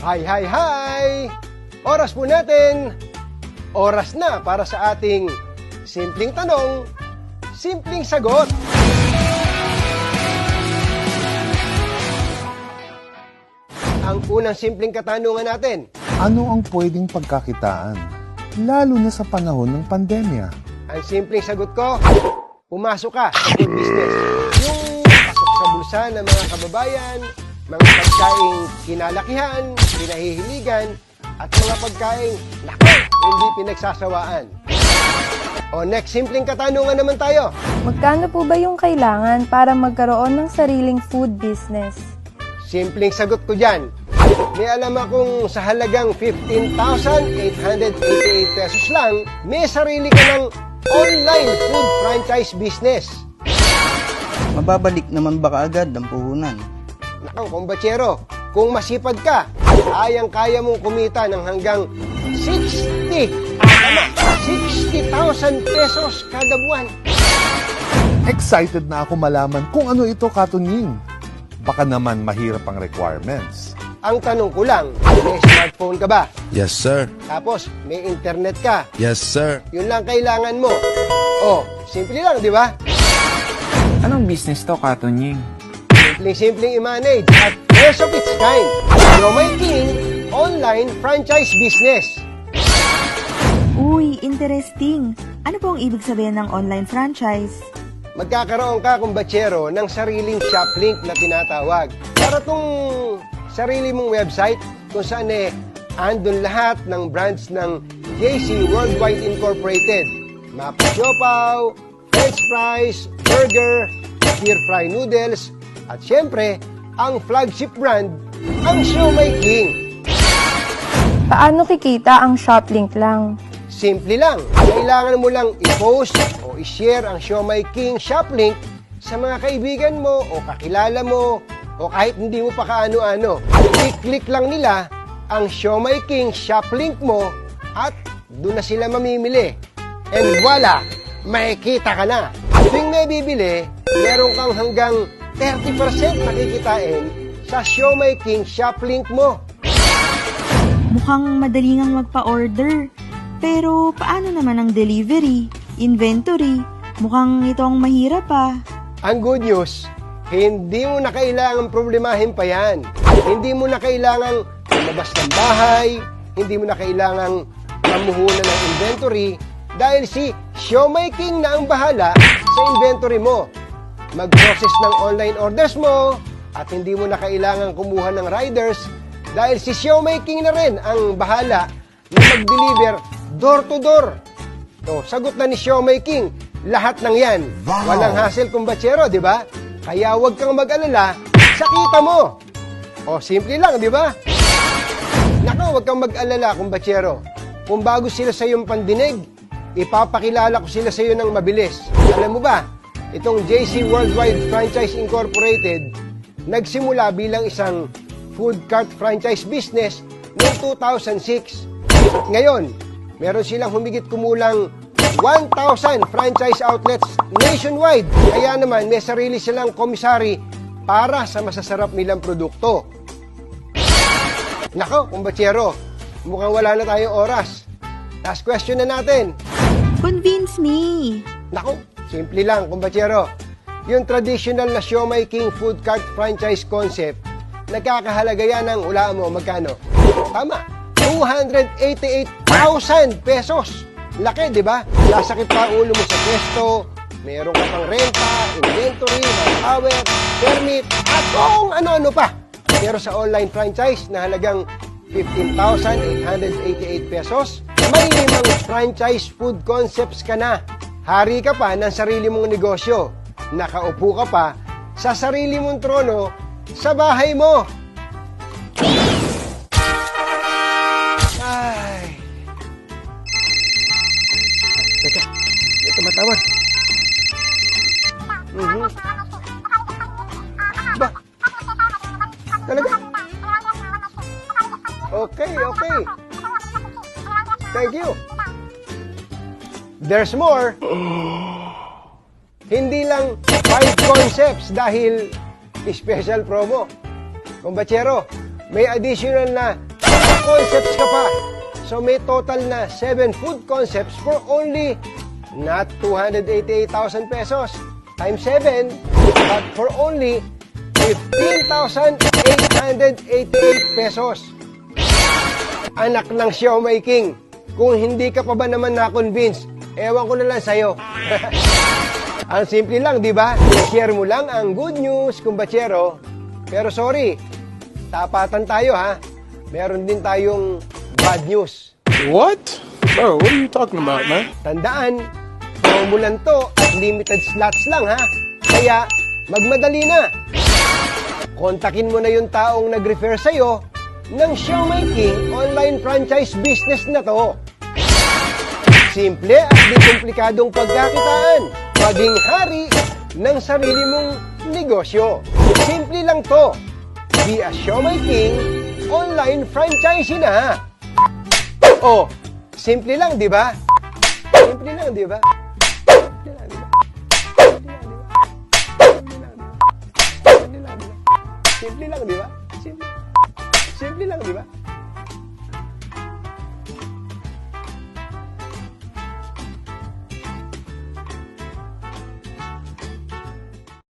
Hi, hi, hi! Oras po natin. Oras na para sa ating simpleng tanong, simpleng sagot. Ang unang simpleng katanungan natin. Ano ang pwedeng pagkakitaan, lalo na sa panahon ng pandemya? Ang simpleng sagot ko, pumasok ka sa food business. Yung pasok sa bulsa ng mga kababayan, mga pagkaing kinalakihan, pinahihiligan, at mga pagkaing, naku, hindi pinagsasawaan. O next simpleng katanungan naman tayo. Magkano po ba yung kailangan para magkaroon ng sariling food business? Simpleng sagot ko dyan. May alam akong sa halagang 15,888 pesos lang, may sarili ka ng online food franchise business. Mababalik naman ba kaagad ang puhunan? Nakang kumbatsero, kung masipag ka, kayang-kaya mong kumita ng hanggang 60,000 pesos kada buwan. Excited na ako malaman kung ano ito, Katunying. Baka naman mahirap ang requirements. Ang tanong ko lang, may smartphone ka ba? Yes, sir. Tapos, may internet ka? Yes, sir. Yun lang kailangan mo. Oh, simple lang, di ba? Anong business to, Katunying? Simpleng i-manage at first of its kind. Siomai King online franchise business. Uy, interesting. Ano po ang ibig sabihin ng online franchise? Magkakaroon ka, kumbatsero, ng sariling shop link na tinatawag. Para tong sarili mong website kung saan andun lahat ng brands ng JC Worldwide Incorporated. Mapa Siopaw, French fries, burger, stir fry noodles, at syempre, ang flagship brand, ang Siomai King. Paano kikita ang shop link lang? Simple lang. Kailangan mo lang i-post o i-share ang Siomai King shop link sa mga kaibigan mo o kakilala mo o kahit hindi mo pa kaano-ano. I-click lang nila ang Siomai King shop link mo at doon na sila mamimili. And voila! Makikita ka na. Tuwing may bibili, meron kang hanggang 30% makikitain sa Siomai King shop link mo. Mukhang madali ngang magpa-order. Pero paano naman ang delivery, inventory? Mukhang ito ang mahirap ah. Ang good news, hindi mo na kailangang problemahin pa yan. Hindi mo na kailangang lumabas ng bahay, hindi mo na kailangang mamuhunan ng inventory dahil si Siomai King na ang bahala sa inventory mo. Mag-process ng online orders mo at hindi mo na kailangang kumuha ng riders dahil si Siomai King na rin ang bahala na mag-deliver door to door. So, sagot na ni Siomai King, lahat ng yan. Wow. Walang hassle, kumbatsero, di ba? Kaya huwag kang mag-alala sa kita mo. O, simple lang, di ba? Naku, huwag kang mag-alala, kumbatsero. Kung bago sila sa iyong pandinig, ipapakilala ko sila sa iyo ng mabilis. Alam mo ba, itong JC Worldwide Franchise Incorporated, nagsimula bilang isang food cart franchise business noong 2006. Ngayon, meron silang humigit kumulang 1,000 franchise outlets nationwide. Kaya naman, may sarili silang komisari para sa masasarap nilang produkto. Nako, kumbatsero, mukhang wala na tayong oras. Last question na natin. Convince me. Nako, simple lang, kumbatsero. Yung traditional na Siomai King food cart franchise concept, nagkakahalaga yan ng, hulaan mo, magkano? Tama. 288,000 pesos. Laki, di ba? Lasakit pa ulo mo sa pwesto, meron ka pang renta, inventory, manpower, permit, at kung ano-ano pa. Pero sa online franchise na halagang 15,888 pesos, may 5 franchise food concepts ka na. Hari ka pa ng sarili mong negosyo. Nakaupo ka pa sa sarili mong trono sa bahay mo. Ay. Teka, may tumatawag. Ba? Talaga? Okay, okay. Thank you. There's more. Hindi lang 5 concepts dahil special promo. Kumbatsero, may additional na concepts ka pa. So may total na 7 food concepts for only not 288,000 pesos times 7, but for only 15,888 pesos. Anak ng Siomai King, kung hindi ka pa ba naman na-convince, ewan ko na lang sa'yo. Ang simple lang, di ba? I-share mo lang ang good news, kumbatsero. Pero sorry, tapatan tayo ha. Meron din tayong bad news. What? Bro, what are you talking about, man? Tandaan, formulan to at limited slots lang ha. Kaya, magmadali na. Kontakin mo na yung taong nag-refer sa'yo ng Siomai King online franchise business na to. Simple at di komplikadong pagkakitaan. Maging hari ng sarili mong negosyo. Simple lang to. Be a Siomai King online franchisee na. Oh, simple lang, di ba? Simple lang, di ba? Simple lang, di ba? Simple lang, di ba? Simple lang, di ba? Simple lang, di ba?